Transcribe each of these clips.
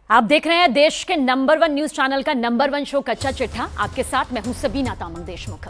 आप देख रहे हैं देश के नंबर 1 न्यूज चैनल का नंबर 1 शो कच्चा चिट्ठा। आपके साथ मैं हूं सबीना तामंग देशमुख।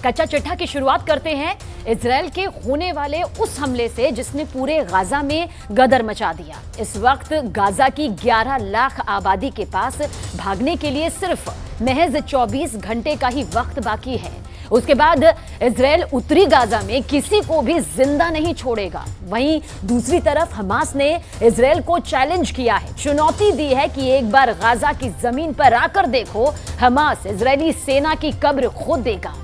कच्चा चिट्ठा की शुरुआत करते हैं इजरायल के होने वाले उस हमले से जिसने पूरे गाजा में गदर मचा दिया। इस वक्त गाजा की 11 लाख आबादी के पास भागने के लिए सिर्फ महज 24 घंटे का ही वक्त बाकी है। उसके बाद इजरायल उत्तरी गाजा में किसी को भी जिंदा नहीं छोड़ेगा। वहीं दूसरी तरफ हमास ने इजरायल को चैलेंज किया है, चुनौती दी है कि एक बार गाजा की जमीन पर आकर देखो, हमास इजरायली सेना की कब्र खुद देगा।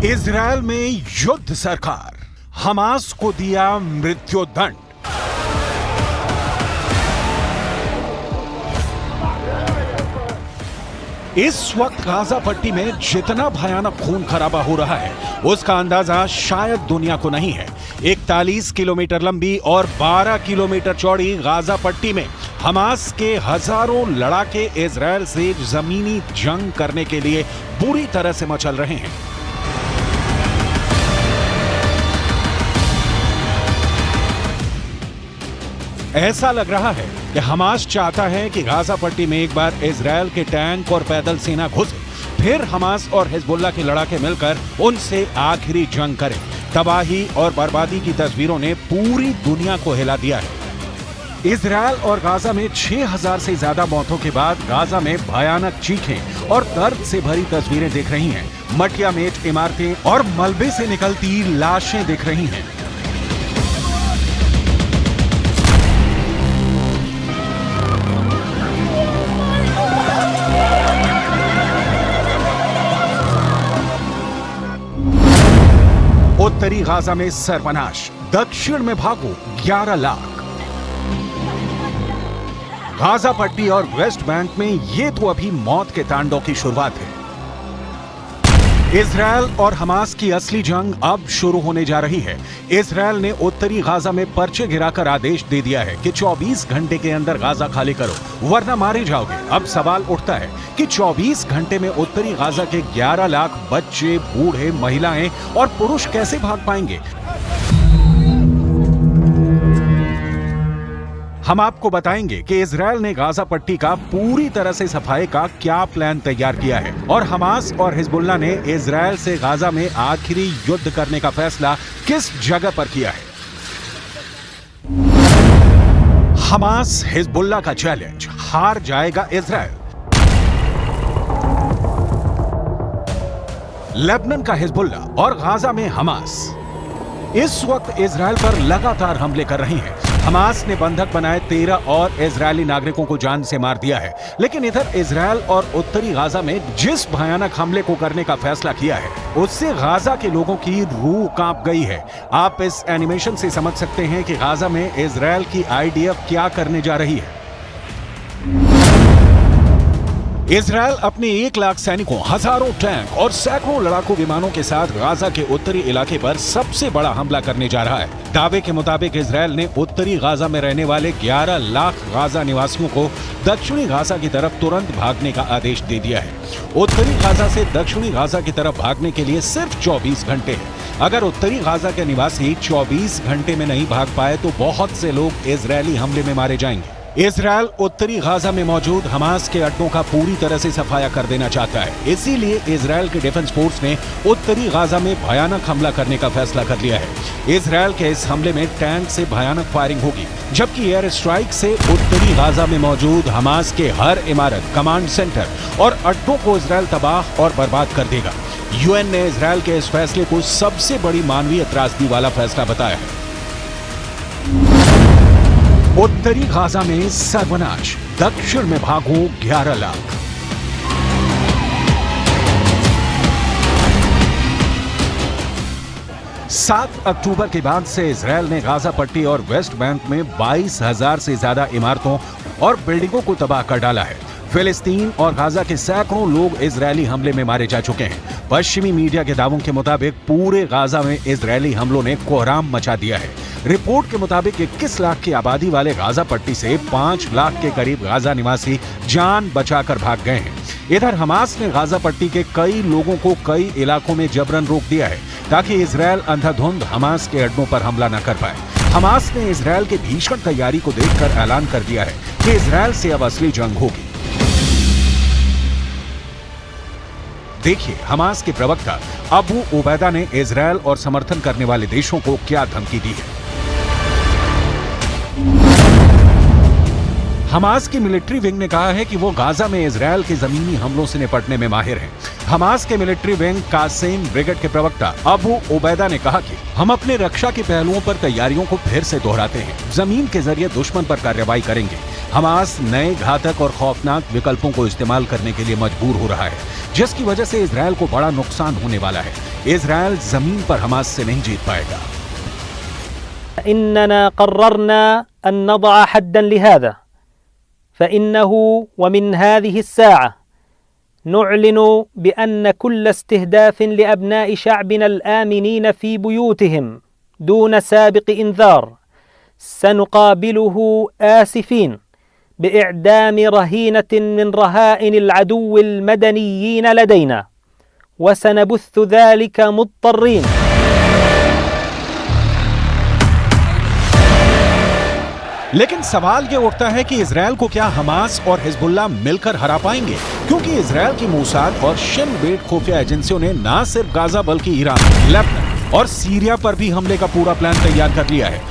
इजरायल में युद्ध सरकार, हमास को दिया मृत्युदंड। इस वक्त गाजा पट्टी में जितना भयानक खून खराबा हो रहा है उसका अंदाजा शायद दुनिया को नहीं है। 41 किलोमीटर लंबी और 12 किलोमीटर चौड़ी गाजा पट्टी में हमास के हजारों लड़ाके इजरायल से जमीनी जंग करने के लिए बुरी तरह से मचल रहे हैं। ऐसा लग रहा है कि हमास चाहता है कि गाजा पट्टी में एक बार इजरायल के टैंक और पैदल सेना घुसे, फिर हमास और हिजबुल्लाह के लड़ाके मिलकर उनसे आखिरी जंग करें। तबाही और बर्बादी की तस्वीरों ने पूरी दुनिया को हिला दिया है। इजरायल और गाजा में 6000 से ज्यादा मौतों के बाद गाजा में भयानक चीखें और दर्द से भरी तस्वीरें दिख रही हैं। मटिया मेट इमारतें और मलबे से निकलती लाशें दिख रही हैं। उत्तरी गाजा में सर्वनाश, दक्षिण में भागो 11 लाख। गाजा पट्टी और वेस्ट बैंक में ये तो अभी मौत के तांडव की शुरुआत है। इजरायल और हमास की असली जंग अब शुरू होने जा रही है। इजरायल ने उत्तरी गाजा में पर्चे गिराकर आदेश दे दिया है कि 24 घंटे के अंदर गाजा खाली करो वरना मारे जाओगे। अब सवाल उठता है कि 24 घंटे में उत्तरी गाजा के 11 लाख बच्चे, बूढ़े, महिलाएं और पुरुष कैसे भाग पाएंगे? हम आपको बताएंगे कि इजरायल ने गाजा पट्टी का पूरी तरह से सफाई का क्या प्लान तैयार किया है और हमास और हिजबुल्लाह ने इजरायल से गाजा में आखिरी युद्ध करने का फैसला किस जगह पर किया है। हमास हिजबुल्लाह का चैलेंज, हार जाएगा इजरायल। लेबनान का हिजबुल्लाह और गाजा में हमास इस वक्त इजरायल पर लगातार हमले कर रही हैं। हमास ने बंधक बनाए 13 और इजरायली नागरिकों को जान से मार दिया है, लेकिन इधर इजरायल और उत्तरी गाजा में जिस भयानक हमले को करने का फैसला किया है उससे गाजा के लोगों की रूह कांप गई है। आप इस एनिमेशन से समझ सकते हैं कि गाजा में इजरायल की आईडीएफ क्या करने जा रही है। इजरायल अपने 1 लाख सैनिकों, हजारों टैंक और सैकड़ों लड़ाकू विमानों के साथ गाजा के उत्तरी इलाके पर सबसे बड़ा हमला करने जा रहा है। दावे के मुताबिक इजरायल ने उत्तरी गाजा में रहने वाले 11 लाख गाजा निवासियों को दक्षिणी गाजा की तरफ तुरंत भागने का आदेश दे दिया है। उत्तरी गाजा से दक्षिणी गाजा की तरफ भागने के लिए सिर्फ 24 घंटे है। अगर उत्तरी गाजा के निवासी 24 घंटे में नहीं भाग पाए तो बहुत से लोग इजरायली हमले में मारे जाएंगे। इजरायल उत्तरी गाजा में मौजूद हमास के अड्डों का पूरी तरह से सफाया कर देना चाहता है। इसीलिए इजरायल के डिफेंस फोर्स ने उत्तरी गाजा में भयानक हमला करने का फैसला कर लिया है। इजरायल के इस हमले में टैंक से भयानक फायरिंग होगी, जबकि एयर स्ट्राइक से उत्तरी गाजा में मौजूद हमास के हर इमारत, कमांड सेंटर और अड्डों को इजरायल तबाह और बर्बाद कर देगा। यूएन ने इजरायल के इस फैसले को सबसे बड़ी मानवीय त्रासदी वाला फैसला बताया है। उत्तरी गाजा में सर्वनाश, दक्षिण में भागो 11 लाख। 7 अक्टूबर के बाद से इजरायल ने गाजा पट्टी और वेस्ट बैंक में 22,000 से ज्यादा इमारतों और बिल्डिंगों को तबाह कर डाला है। फिलिस्तीन और गाजा के सैकड़ों लोग इजरायली हमले में मारे जा चुके हैं। पश्चिमी मीडिया के दावों के मुताबिक पूरे गाजा में इजरायली हमलों ने कोहराम मचा दिया है। रिपोर्ट के मुताबिक 21 लाख की आबादी वाले गाजा पट्टी से 5 लाख के करीब गाजा निवासी जान बचाकर भाग गए हैं। इधर हमास ने गाजा पट्टी के कई लोगों को कई इलाकों में जबरन रोक दिया है ताकि इजरायल अंधाधुंध हमास के अड्डों पर हमला न कर पाए। हमास ने इजरायल की भीषण तैयारी को देखकर ऐलान कर दिया है कि इजरायल से अब असली जंग होगी। देखिए हमास के प्रवक्ता अबू उबैदा ने इजरायल और समर्थन करने वाले देशों को क्या धमकी दी है। हमास की मिलिट्री विंग ने कहा है कि वो गाजा में इजरायल के जमीनी हमलों से निपटने में माहिर हैं। हमास के मिलिट्री विंग कासेम ब्रिगेड के प्रवक्ता अबू उबैदा ने कहा कि हम अपने रक्षा के पहलुओं पर तैयारियों को फिर से दोहराते हैं, जमीन के जरिए दुश्मन पर कार्रवाई करेंगे। हमास नए घातक और खौफनाक विकल्पों को इस्तेमाल करने के लिए मजबूर हो रहा है, जिसकी वजह से इजरायल को बड़ा नुकसान होने वाला है। इजरायल जमीन पर हमास से नहीं जीत पाएगा। इन्नना क़र्ररना अन नदअ हद्दन लिहाज़ा फ़इन्नहु वमिन हाज़िहि अस्साअह नुअलिनु बिअन्न कुल्ल इस्तिहदाफ़ लिअबनाइ शअबिना अलआमिनीन फ़ी बुयूतिहिम दून साबिक़ इंज़ार सनुक़ाबिलुहु आसिफ़ीन बिइअदाम रहीनतिन मिन रहाइन अलअदुव्वि अलमदनिय्यीन लदैना वसनबुस्सु ज़ालिक मुत्तर्रीन। लेकिन सवाल ये उठता है कि इजरायल को क्या हमास और हिजबुल्लाह मिलकर हरा पाएंगे, क्योंकि इजरायल की मोसाद और शिन बेट खुफिया एजेंसियों ने न सिर्फ गाजा बल्कि ईरान, लेबनान और सीरिया पर भी हमले का पूरा प्लान तैयार कर लिया है।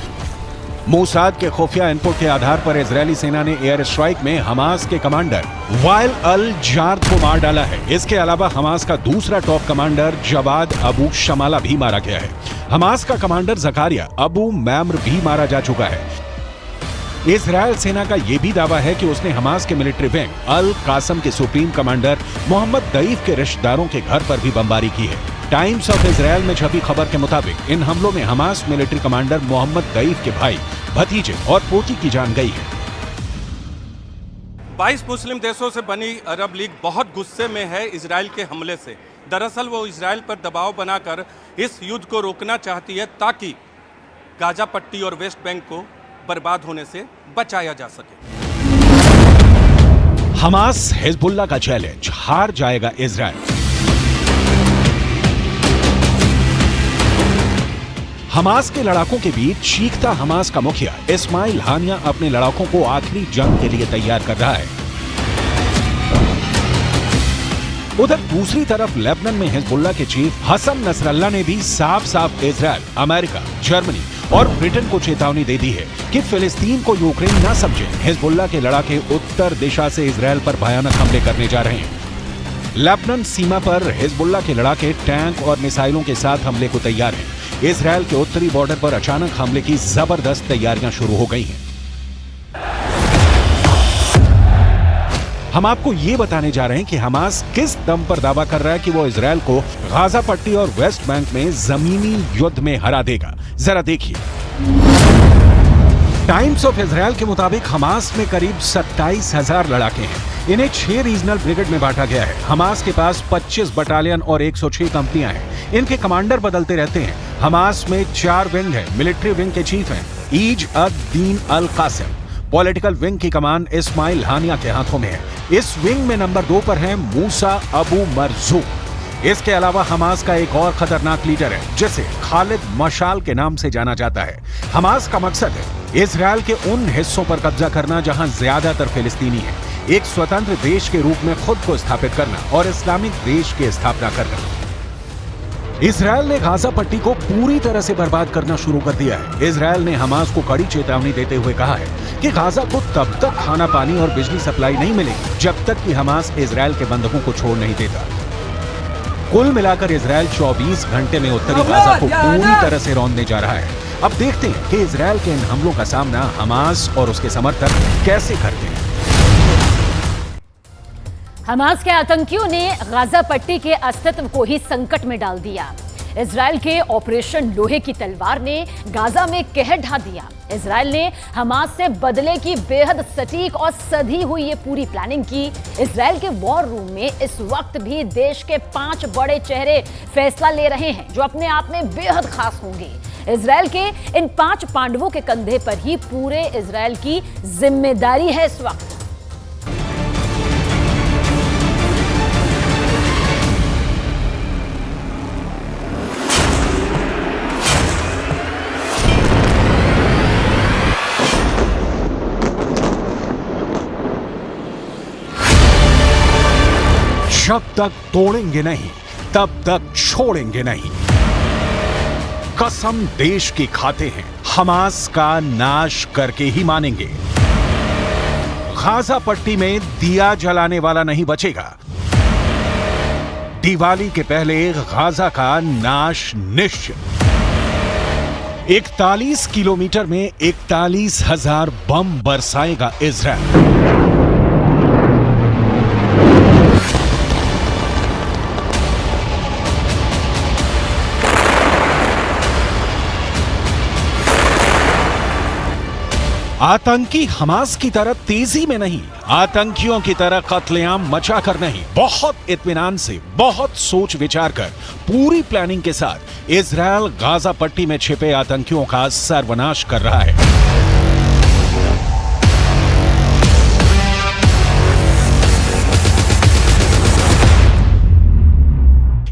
मोसाद के खुफिया इनपुट के आधार पर इजरायली सेना ने एयर स्ट्राइक में हमास के कमांडर वाइल अल जार्द को मार डाला है। इसके अलावा हमास का दूसरा टॉप कमांडर जवाद अबू शमाला भी मारा गया है। हमास का कमांडर जकारिया अबू मैम्र भी मारा जा चुका है। इजरायल सेना का यह भी दावा है कि उसने हमास के मिलिट्री विंग अल कासम के सुप्रीम कमांडर मोहम्मद दईफ के रिश्तेदारों के घर पर भी बमबारी की है। टाइम्स ऑफ इजरायल में छपी खबर के मुताबिक इन हमलों में हमास मिलिट्री कमांडर मोहम्मद दईफ के भाई, भतीजे और पोती की जान गई है। 22 मुस्लिम देशों से बनी अरब लीग बहुत गुस्से में है इजरायल के हमले से। दरअसल वो इजरायल पर दबाव बनाकर इस युद्ध को रोकना चाहती है ताकि गाजा पट्टी और वेस्ट बैंक को बर्बाद होने से बचाया जा सके। हमास हिजबुल्लाह का चैलेंज, हार जाएगा इजरायल। हमास के लड़ाकों के बीच चीखता हमास का मुखिया इस्माइल हानिया अपने लड़ाकों को आखिरी जंग के लिए तैयार कर रहा है। उधर दूसरी तरफ लेबनान में हिजबुल्लाह के चीफ हसन नसरल्लाह ने भी साफ साफ इजरायल, अमेरिका, जर्मनी और ब्रिटेन को चेतावनी दे दी है कि फिलिस्तीन को यूक्रेन न समझे। हिजबुल्लाह के लड़ाके उत्तर दिशा से इजरायल पर भयानक हमले करने जा रहे हैं। लेबनान सीमा पर हिजबुल्लाह के लड़ाके टैंक और मिसाइलों के साथ हमले को तैयार हैं। इजरायल के उत्तरी बॉर्डर पर अचानक हमले की जबरदस्त तैयारियां शुरू हो गई हैं। हम आपको ये बताने जा रहे हैं कि हमास किस दम पर दावा कर रहा है कि वो इजरायल को गाजा पट्टी और वेस्ट बैंक में जमीनी युद्ध में हरा देगा। जरा देखिए। टाइम्स ऑफ इजरायल के मुताबिक हमास में करीब 27,000 लड़ाके हैं। इन्हें 6 रीजनल ब्रिगेड में बांटा गया है। हमास के पास 25 बटालियन और 106 कंपनियां हैं। इनके कमांडर बदलते रहते हैं। हमास में 4 विंग है। मिलिट्री विंग के चीफ हैं ईज अद दीन अल कासिम। पॉलिटिकल विंग की कमान इस्माइल हानिया के हाथों में है। इस विंग में नंबर 2 पर है मूसा अबू मरजूक। इसके अलावा हमास का एक और खतरनाक लीडर है जिसे खालिद मशाल के नाम से जाना जाता है। हमास का मकसद है इजरायल के उन हिस्सों पर कब्जा करना जहां ज्यादातर फिलिस्तीनी है, एक स्वतंत्र देश के रूप में खुद को स्थापित करना और इस्लामिक देश की स्थापना करना। इजरायल ने गाजा पट्टी को पूरी तरह से बर्बाद करना शुरू कर दिया है। इजरायल ने हमास को कड़ी चेतावनी देते हुए कहा है कि गाजा को तब तक खाना पानी और बिजली सप्लाई नहीं मिलेगी जब तक कि हमास इजरायल के बंधकों को छोड़ नहीं देता। कुल मिलाकर इजरायल 24 घंटे में उत्तरी गाजा को पूरी तरह से रौंदने जा रहा है। अब देखते हैं कि इजरायल के इन हमलों का सामना हमास और उसके समर्थक कैसे करते हैं। हमास के आतंकियों ने गाजा पट्टी के अस्तित्व को ही संकट में डाल दिया। इजराइल के ऑपरेशन लोहे की तलवार ने गाजा में कहर ढा दिया। इजराइल ने हमास से बदले की बेहद सटीक और सधी हुई ये पूरी प्लानिंग की। इजराइल के वॉर रूम में इस वक्त भी देश के 5 बड़े चेहरे फैसला ले रहे हैं जो अपने आप में बेहद खास होंगे। इजराइल के इन 5 पांडवों के कंधे पर ही पूरे इजराइल की जिम्मेदारी है इस वक्त। जब तक तोड़ेंगे नहीं तब तक छोड़ेंगे नहीं। कसम देश की खाते हैं, हमास का नाश करके ही मानेंगे। गाजा पट्टी में दिया जलाने वाला नहीं बचेगा। दिवाली के पहले गाजा का नाश निश्चित। 41 किलोमीटर में 41,000 बम बरसाएगा इजराइल। आतंकी हमास की तरह तेजी में नहीं, आतंकियों की तरह कत्लेआम मचाकर नहीं, बहुत इत्मीनान से, बहुत सोच विचार कर, पूरी प्लानिंग के साथ इजराइल गाजा पट्टी में छिपे आतंकियों का सर्वनाश कर रहा है।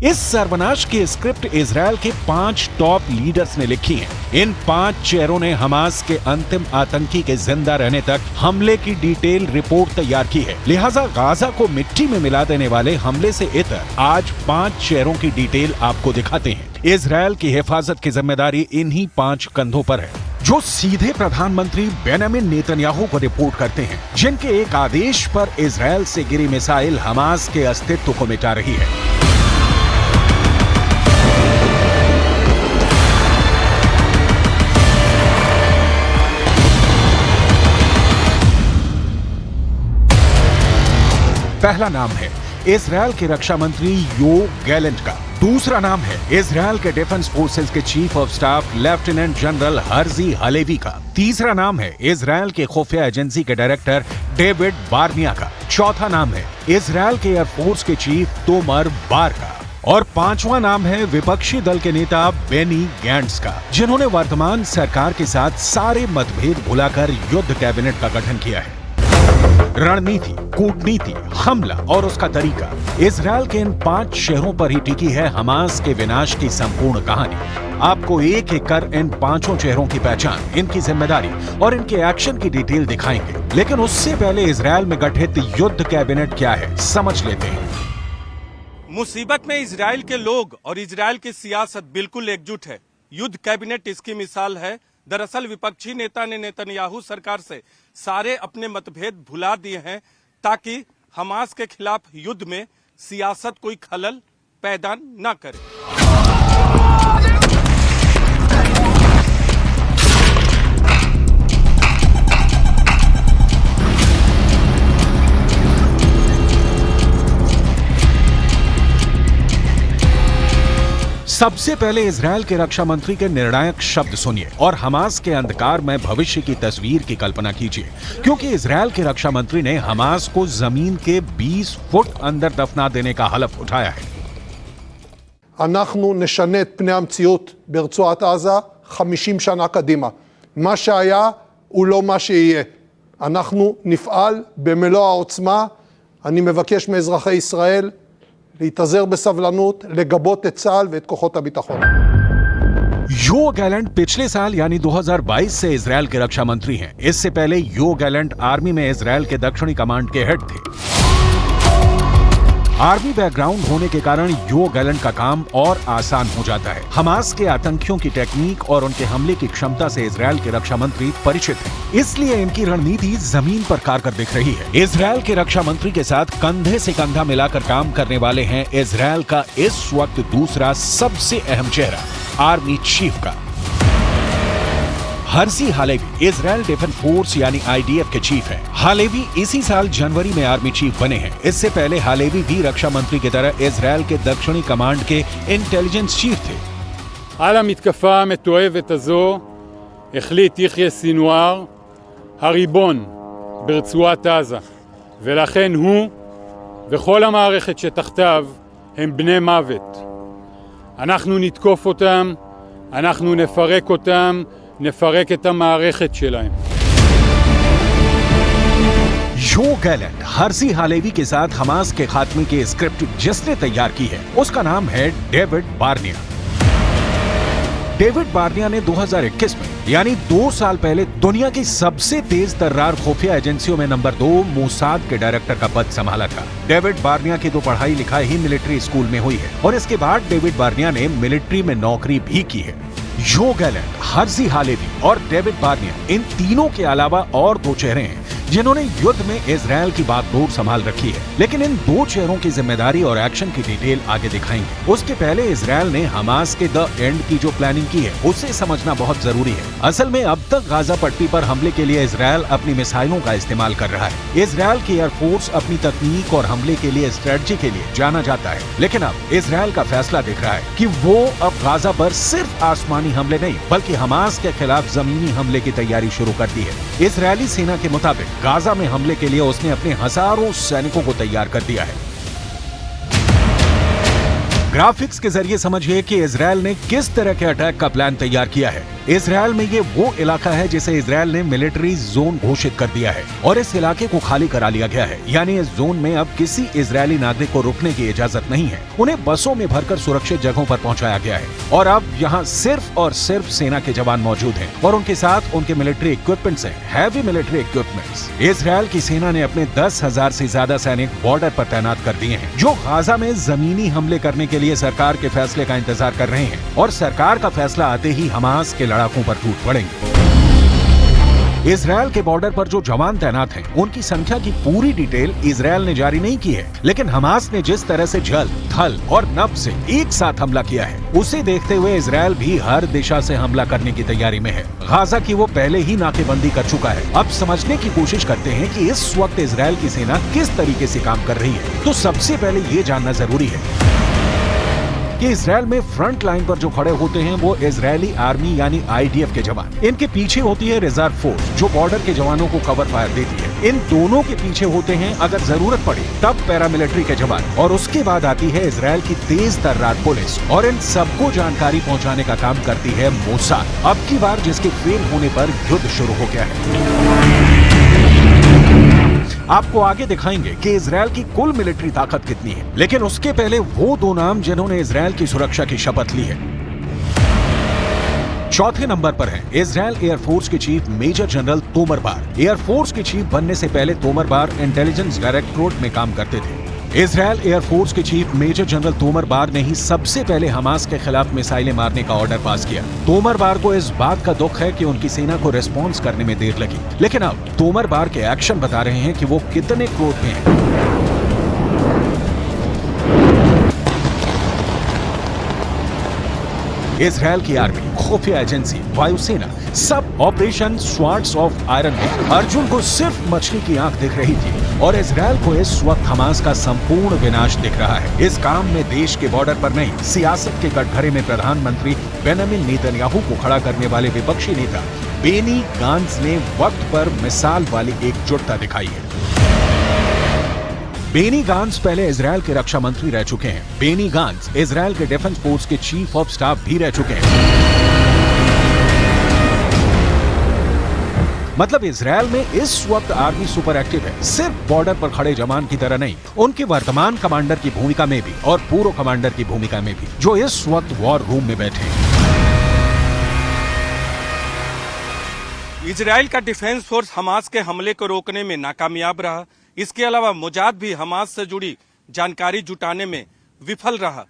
इस सर्वनाश की स्क्रिप्ट इजराइल के 5 टॉप लीडर्स ने लिखी है। इन 5 चेहरों ने हमास के अंतिम आतंकी के जिंदा रहने तक हमले की डिटेल रिपोर्ट तैयार की है। लिहाजा गाजा को मिट्टी में मिला देने वाले हमले से इतर आज 5 चेहरों की डिटेल आपको दिखाते हैं। इजराइल की हिफाजत की जिम्मेदारी इन्हीं 5 कंधों पर है, जो सीधे प्रधानमंत्री बेंजामिन नेतन्याहू को रिपोर्ट करते हैं, जिनके एक आदेश पर इजराइल से गिरी मिसाइल हमास के अस्तित्व को मिटा रही है। पहला नाम है इजराइल के रक्षा मंत्री योव गैलेंट का। दूसरा नाम है इजराइल के डिफेंस फोर्सेस के chief of staff lieutenant general Herzi Halevi का। तीसरा नाम है इजराइल के खुफिया एजेंसी के डायरेक्टर डेविड बार्निया का। चौथा नाम है इजराइल के एयरफोर्स के चीफ तोमर बार का। और 5वां नाम है विपक्षी दल के नेता बेनी गैंट्स का, जिन्होंने वर्तमान सरकार के साथ सारे मतभेद भुलाकर युद्ध कैबिनेट का गठन किया है। रणनीति, कूटनीति, हमला और उसका तरीका, इजराइल के इन 5 शहरों पर ही टिकी है हमास के विनाश की संपूर्ण कहानी। आपको एक एक कर इन 5 चेहरों की पहचान, इनकी जिम्मेदारी और इनके एक्शन की डिटेल दिखाएंगे। लेकिन उससे पहले इजराइल में गठित युद्ध कैबिनेट क्या है, समझ लेते हैं। मुसीबत में इजराइल के लोग और इजराइल की सियासत बिल्कुल एकजुट है। युद्ध कैबिनेट इसकी मिसाल है। दरअसल विपक्षी नेता ने नेतन्याहू सरकार से सारे अपने मतभेद भुला दिए हैं ताकि हमास के खिलाफ युद्ध में सियासत कोई खलल पैदा न करे। सबसे पहले इजराइल के रक्षा मंत्री के निर्णायक शब्द सुनिए और हमास के अंधकार में भविष्य की तस्वीर की कल्पना कीजिए, क्योंकि इजराइल के रक्षा मंत्री ने हमास को जमीन के 20 फुट अंदर दफना देने का हलफ उठाया है। אנחנו נשנה את פני המציאות ברצועת עזה 50 שנה קדימה. מה שהיה הוא לא מה שיהיה. אנחנו נפעל במלוא העוצמה. אני מבקש מאזרחי ישראל להתאזר בסבלנות, לגבות את צה"ל ואת כוחות הביטחון. यो गैलेंट पिछले साल यानी 2022 से इजराइल के रक्षा मंत्री हैं। इससे पहले यो गैलेंट आर्मी में इजराइल के दक्षिणी कमांड के हेड थे। आर्मी बैकग्राउंड होने के कारण यो गैलेंट का काम और आसान हो जाता है। हमास के आतंकियों की टेक्निक और उनके हमले की क्षमता से इजराइल के रक्षा मंत्री परिचित हैं। इसलिए इनकी रणनीति जमीन पर कारगर दिख रही है। इजराइल के रक्षा मंत्री के साथ कंधे से कंधा मिलाकर काम करने वाले हैं इजराइल का इस वक्त दूसरा सबसे अहम चेहरा, आर्मी चीफ का Herzi Halevi. Israel defence force यानी IDF के चीफ हैं। हालेवी इसी साल जनवरी में आर्मी चीफ बने हैं। इससे पहले हालेवी भी रक्षा मंत्री की तरह इजराइल के दक्षिणी कमांड के इंटेलिजेंस चीफ थे। על המתקפה המתועבת הזו החליט יחיא סינואר, הריבון ברצועת עזה, ולכן הוא וכל המערכת שתחתיו הם בני מוות. אנחנו נתקוף אותם, אנחנו נפרק אותם, נפרק את המערכת שלהם. जो गैलेंट हर्जी हालेवी के साथ हमास के खात्मे की स्क्रिप्ट जिसने तैयार की है उसका नाम है डेविड बार्निया। डेविड बार्निया ने 2021 में यानी 2 साल पहले दुनिया की सबसे तेज तर्रार खुफिया एजेंसियों में नंबर 2 मोसाद के डायरेक्टर का पद संभाला था। डेविड बार्निया की तो पढ़ाई लिखाई ही मिलिट्री स्कूल में हुई है और इसके बाद डेविड बार्निया ने मिलिट्री में नौकरी भी की है। जो गैलेंट, हर्जी हालेवी और डेविड बार्निया इन तीनों के अलावा और 2 चेहरे हैं जिन्होंने युद्ध में इजरायल की बागडोर संभाल रखी है, लेकिन इन 2 चेहरों की जिम्मेदारी और एक्शन की डिटेल आगे दिखाएंगे। उसके पहले इजरायल ने हमास के द एंड की जो प्लानिंग की है उसे समझना बहुत जरूरी है। असल में अब तक गाजा पट्टी पर हमले के लिए इजरायल अपनी मिसाइलों का इस्तेमाल कर रहा है। इजरायल की एयरफोर्स अपनी तकनीक और हमले के लिए स्ट्रेटजी के लिए जाना जाता है, लेकिन अब इजरायल का फैसला दिख रहा है कि वो अब गाजा पर सिर्फ आसमानी हमले नहीं बल्कि हमास के खिलाफ जमीनी हमले की तैयारी शुरू कर दी है। इजरायली सेना के मुताबिक गाजा में हमले के लिए उसने अपने हजारों सैनिकों को तैयार कर दिया है। ग्राफिक्स के जरिए समझिए कि इजरायल ने किस तरह के अटैक का प्लान तैयार किया है। इजरायल में ये वो इलाका है जिसे इजरायल ने मिलिट्री जोन घोषित कर दिया है और इस इलाके को खाली करा लिया गया है, यानी इस जोन में अब किसी इजरायली नागरिक को रुकने की इजाजत नहीं है। उन्हें बसों में भरकर सुरक्षित जगहों पर पहुंचाया गया है और अब यहाँ सिर्फ और सिर्फ सेना के जवान मौजूद हैं और उनके साथ उनके मिलिट्री इक्विपमेंट्स हैं, हैवी मिलिट्री इक्विपमेंट्स। इजरायल की सेना ने अपने 10,000 से ज्यादा सैनिक बॉर्डर पर तैनात कर दिए हैं जो गाजा में जमीनी हमले करने के लिए सरकार के फैसले का इंतजार कर रहे हैं और सरकार का फैसला आते ही हमास के लड़ाकों पर टूट पड़ेंगे। इजरायल के बॉर्डर पर जो जवान तैनात हैं, उनकी संख्या की पूरी डिटेल इजरायल ने जारी नहीं की है, लेकिन हमास ने जिस तरह से जल, थल और नभ से एक साथ हमला किया है, उसे देखते हुए इजरायल भी हर दिशा से हमला करने की तैयारी में है। गाजा की वो पहले ही नाकेबंदी कर चुका है। अब समझने की कोशिश करते हैं कि इस वक्त इजरायल की सेना किस तरीके से काम कर रही है। तो सबसे पहले ये जानना जरूरी है कि इजरायल में फ्रंट लाइन पर जो खड़े होते हैं वो इजरायली आर्मी यानी आईडीएफ के जवान। इनके पीछे होती है रिजर्व फोर्स जो बॉर्डर के जवानों को कवर फायर देती है। इन दोनों के पीछे होते हैं अगर जरूरत पड़े तब पैरामिलिट्री के जवान और उसके बाद आती है इजरायल की तेज तर्रार पुलिस और इन सबको जानकारी पहुंचाने का काम करती है मोसाद। अब की बार जिसके फेल होने पर युद्ध शुरू हो गया है। आपको आगे दिखाएंगे कि इजरायल की कुल मिलिट्री ताकत कितनी है, लेकिन उसके पहले वो 2 नाम जिन्होंने इजरायल की सुरक्षा की शपथ ली है। चौथे नंबर पर है इजरायल एयरफोर्स के चीफ मेजर जनरल तोमर बार। एयरफोर्स के चीफ बनने से पहले तोमर बार इंटेलिजेंस डायरेक्टोरेट में काम करते थे। इजरायल एयरफोर्स के चीफ मेजर जनरल तोमर बार ने ही सबसे पहले हमास के खिलाफ मिसाइलें मारने का ऑर्डर पास किया। तोमर बार को इस बात का दुख है कि उनकी सेना को रिस्पॉन्स करने में देर लगी, लेकिन अब तोमर बार के एक्शन बता रहे हैं कि वो कितने क्रोध में हैं। इजरायल की आर्मी, खुफिया एजेंसी, वायुसेना सब ऑपरेशन स्वार्ड्स ऑफ आयरन में अर्जुन को सिर्फ मछली की आंख दिख रही थी और इजरायल को इस वक्त हमास का संपूर्ण विनाश दिख रहा है। इस काम में देश के बॉर्डर पर नहीं, सियासत के कटघरे में प्रधानमंत्री बेंजामिन नेतन्याहू को खड़ा करने वाले विपक्षी नेता बेनी गांट्ज ने वक्त पर मिसाल वाली एकजुटता दिखाई है। बेनी गांट्ज पहले इजरायल के रक्षा मंत्री रह चुके हैं। बेनी गांट्ज इजरायल के डिफेंस फोर्स के चीफ ऑफ स्टाफ भी रह चुके हैं। मतलब इजरायल में इस वक्त आर्मी सुपर एक्टिव है, सिर्फ बॉर्डर पर खड़े जवान की तरह नहीं, उनके वर्तमान कमांडर की भूमिका में भी और पूर्व कमांडर की भूमिका में भी, जो इस वक्त वॉर रूम में बैठे हैं। इजरायल का डिफेंस फोर्स हमास के हमले को रोकने में नाकामयाब रहा। इसके अलावा मोसाद भी हमास से जुड़ी जानकारी जुटाने में विफल रहा।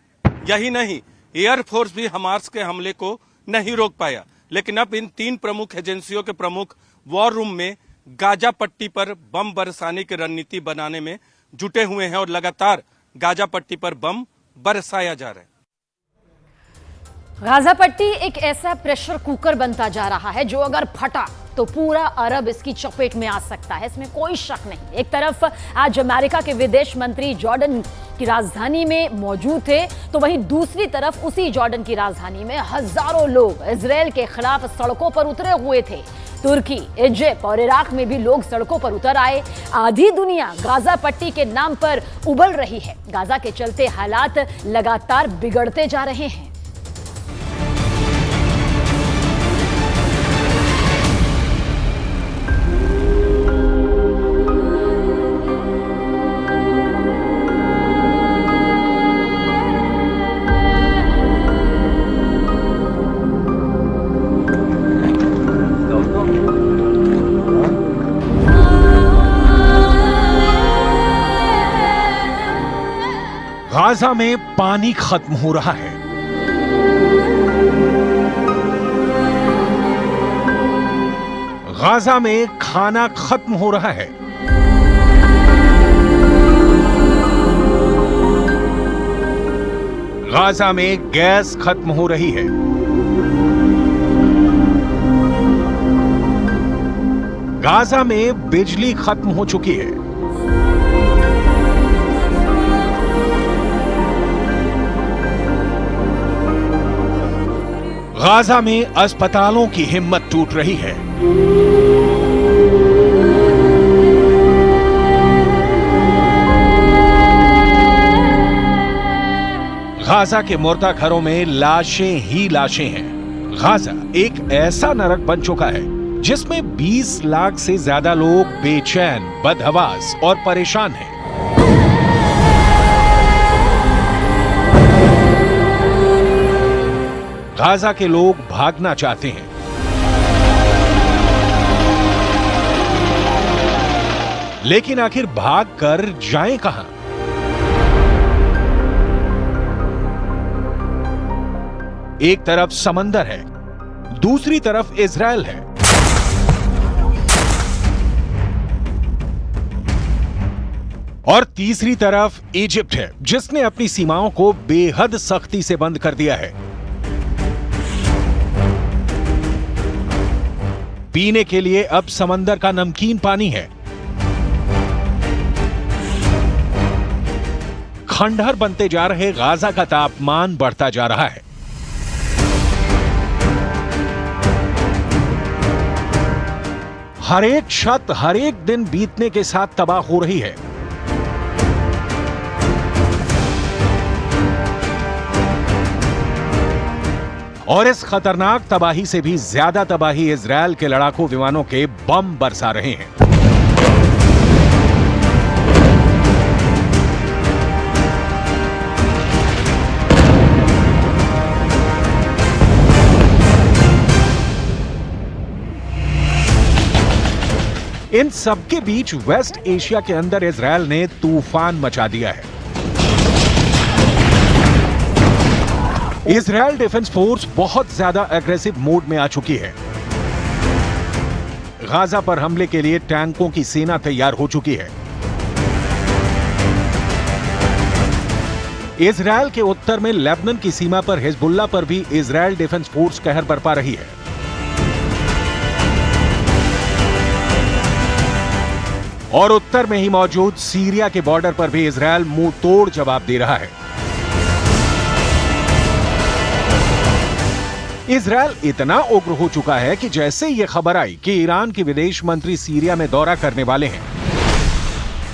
यही नहीं, एयरफोर्स भी हमास के हमले को नहीं रोक पाया। लेकिन अब इन 3 प्रमुख एजेंसियों के प्रमुख वॉर रूम में गाजा पट्टी पर बम बरसाने की रणनीति बनाने में जुटे हुए हैं और लगातार गाजा पट्टी पर बम बरसाया जा रहा है। गाजा पट्टी एक ऐसा प्रेशर कुकर बनता जा रहा है जो अगर फटा तो पूरा अरब इसकी चपेट में आ सकता है, इसमें कोई शक नहीं। एक तरफ आज अमेरिका के विदेश मंत्री जॉर्डन की राजधानी में मौजूद थे, तो वहीं दूसरी तरफ उसी जॉर्डन की राजधानी में हजारों लोग इजरायल के खिलाफ सड़कों पर उतरे हुए थे। तुर्की, इजिप्ट और इराक में भी लोग सड़कों पर उतर आए। आधी दुनिया गाजा पट्टी के नाम पर उबल रही है। गाजा के चलते हालात लगातार बिगड़ते जा रहे हैं। गाजा में पानी खत्म हो रहा है। गाजा में खाना खत्म हो रहा है। गाजा में गैस खत्म हो रही है। गाजा में बिजली खत्म हो चुकी है। गाजा में अस्पतालों की हिम्मत टूट रही है। गाजा के मुर्दा घरों में लाशें ही लाशें हैं। गाजा एक ऐसा नरक बन चुका है जिसमें 20 लाख से ज्यादा लोग बेचैन, बदहवास और परेशान हैं। गाजा के लोग भागना चाहते हैं, लेकिन आखिर भाग कर जाएं कहां? एक तरफ समंदर है, दूसरी तरफ इजराइल है। और तीसरी तरफ इजिप्ट है, जिसने अपनी सीमाओं को बेहद सख्ती से बंद कर दिया है। पीने के लिए अब समंदर का नमकीन पानी है। खंडहर बनते जा रहे गाजा का तापमान बढ़ता जा रहा है। हर एक छत हर एक दिन बीतने के साथ तबाह हो रही है। और इस खतरनाक तबाही से भी ज्यादा तबाही इजरायल के लड़ाकू विमानों के बम बरसा रहे हैं। इन सबके बीच वेस्ट एशिया के अंदर इजरायल ने तूफान मचा दिया है। इजरायल डिफेंस फोर्स बहुत ज्यादा एग्रेसिव मोड में आ चुकी है। गाजा पर हमले के लिए टैंकों की सेना तैयार हो चुकी है। इजरायल के उत्तर में लेबनान की सीमा पर हिजबुल्लाह पर भी इजरायल डिफेंस फोर्स कहर बरपा रही है। और उत्तर में ही मौजूद सीरिया के बॉर्डर पर भी इजरायल मुंह तोड़ जवाब दे रहा है। इजरायल इतना उग्र हो चुका है कि जैसे ये खबर आई कि ईरान के विदेश मंत्री सीरिया में दौरा करने वाले हैं,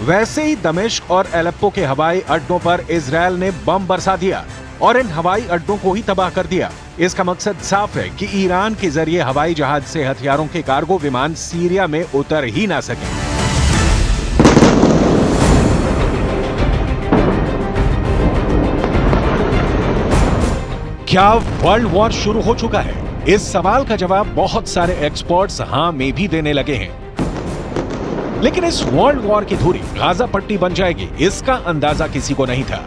वैसे ही दमिश्क और एलेप्पो के हवाई अड्डों पर इजरायल ने बम बरसा दिया और इन हवाई अड्डों को ही तबाह कर दिया। इसका मकसद साफ है कि ईरान के जरिए हवाई जहाज से हथियारों के कार्गो विमान सीरिया में उतर ही ना सके। क्या वर्ल्ड वॉर शुरू हो चुका है? इस सवाल का जवाब बहुत सारे एक्सपर्ट्स हां में भी देने लगे हैं। लेकिन इस वर्ल्ड वॉर की धुरी गाजा पट्टी बन जाएगी, इसका अंदाजा किसी को नहीं था।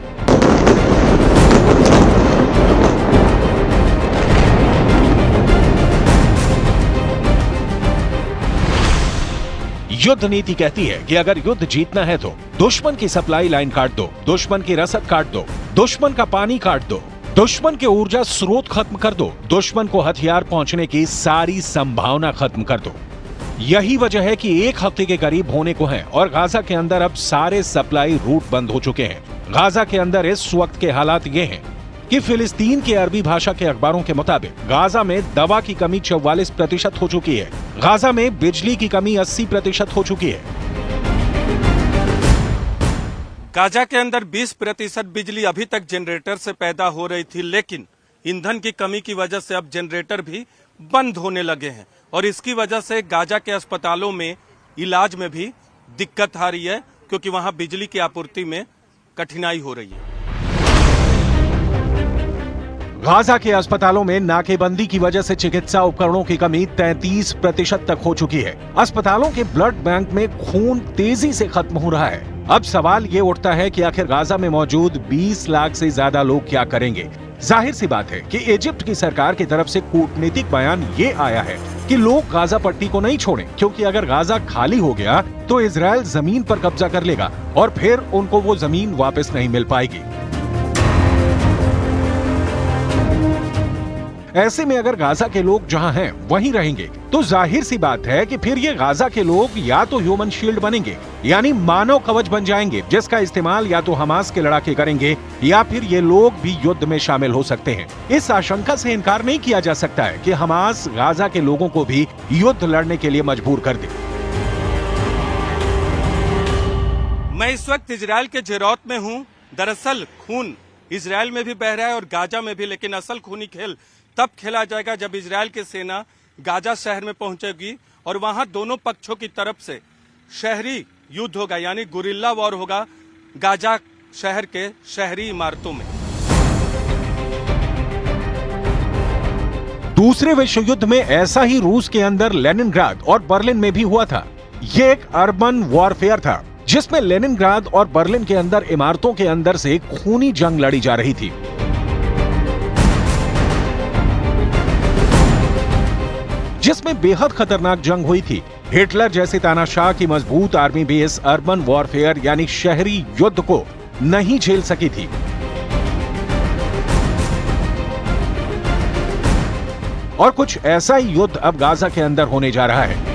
युद्ध नीति कहती है कि अगर युद्ध जीतना है तो दुश्मन की सप्लाई लाइन काट दो, दुश्मन की रसद काट दो, दुश्मन का पानी काट दो, दुश्मन के ऊर्जा स्रोत खत्म कर दो, दुश्मन को हथियार पहुंचने की सारी संभावना खत्म कर दो। यही वजह है कि एक हफ्ते के करीब होने को है और गाजा के अंदर अब सारे सप्लाई रूट बंद हो चुके हैं। गाजा के अंदर इस वक्त के हालात ये हैं कि फिलिस्तीन के अरबी भाषा के अखबारों के मुताबिक गाजा में दवा की कमी 44% हो चुकी है। गाजा में बिजली की कमी 80% हो चुकी है। गाजा के अंदर 20% बिजली अभी तक जनरेटर से पैदा हो रही थी, लेकिन ईंधन की कमी की वजह से अब जनरेटर भी बंद होने लगे हैं और इसकी वजह से गाजा के अस्पतालों में इलाज में भी दिक्कत आ रही है, क्योंकि वहां बिजली की आपूर्ति में कठिनाई हो रही है। गाजा के अस्पतालों में नाकेबंदी की वजह से चिकित्सा उपकरणों की कमी 33% तक हो चुकी है। अस्पतालों के ब्लड बैंक में खून तेजी से खत्म हो रहा है। अब सवाल ये उठता है कि आखिर गाजा में मौजूद 20 लाख से ज्यादा लोग क्या करेंगे। जाहिर सी बात है कि इजिप्ट की सरकार की तरफ से कूटनीतिक बयान ये आया है कि लोग गाजा पट्टी को नहीं छोड़ें, क्योंकि अगर गाजा खाली हो गया तो इजराइल जमीन पर कब्जा कर लेगा और फिर उनको वो जमीन वापस नहीं मिल पाएगी। ऐसे में अगर गाजा के लोग जहां हैं वहीं रहेंगे तो जाहिर सी बात है कि फिर ये गाजा के लोग या तो ह्यूमन शील्ड बनेंगे, यानी मानव कवच बन जाएंगे, जिसका इस्तेमाल या तो हमास के लड़ाके करेंगे या फिर ये लोग भी युद्ध में शामिल हो सकते हैं। इस आशंका से इनकार नहीं किया जा सकता है कि हमास गाजा के लोगों को भी युद्ध लड़ने के लिए मजबूर कर दे। मैं इस वक्त इजराइल के जेरौत में हूं। दरअसल खून इजराइल में भी बह रहा है और गाजा में भी, लेकिन असल खूनी खेल तब खेला जाएगा जब इजराइल की सेना गाजा शहर में पहुंचेगी और वहां दोनों पक्षों की तरफ से शहरी युद्ध होगा, यानी गुरिल्ला वॉर होगा गाजा शहर के शहरी इमारतों में। दूसरे विश्व युद्ध में ऐसा ही रूस के अंदर लेनिनग्राद और बर्लिन में भी हुआ था। ये एक अर्बन वॉरफेयर था जिसमें लेनिनग्राद और बर्लिन के अंदर इमारतों के अंदर से खूनी जंग लड़ी जा रही थी। जिसमें बेहद खतरनाक जंग हुई थी। हिटलर जैसे तानाशाह की मजबूत आर्मी भी इस अर्बन वॉरफेयर यानी शहरी युद्ध को नहीं झेल सकी थी। और कुछ ऐसा ही युद्ध अब गाजा के अंदर होने जा रहा है।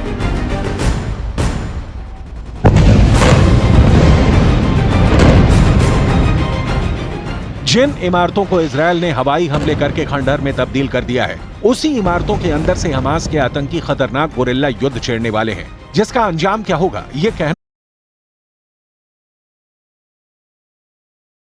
जिन इमारतों को इजरायल ने हवाई हमले करके खंडहर में तब्दील कर दिया है, उसी इमारतों के अंदर से हमास के आतंकी खतरनाक गुरिल्ला युद्ध छेड़ने वाले हैं, जिसका अंजाम क्या होगा ये कहना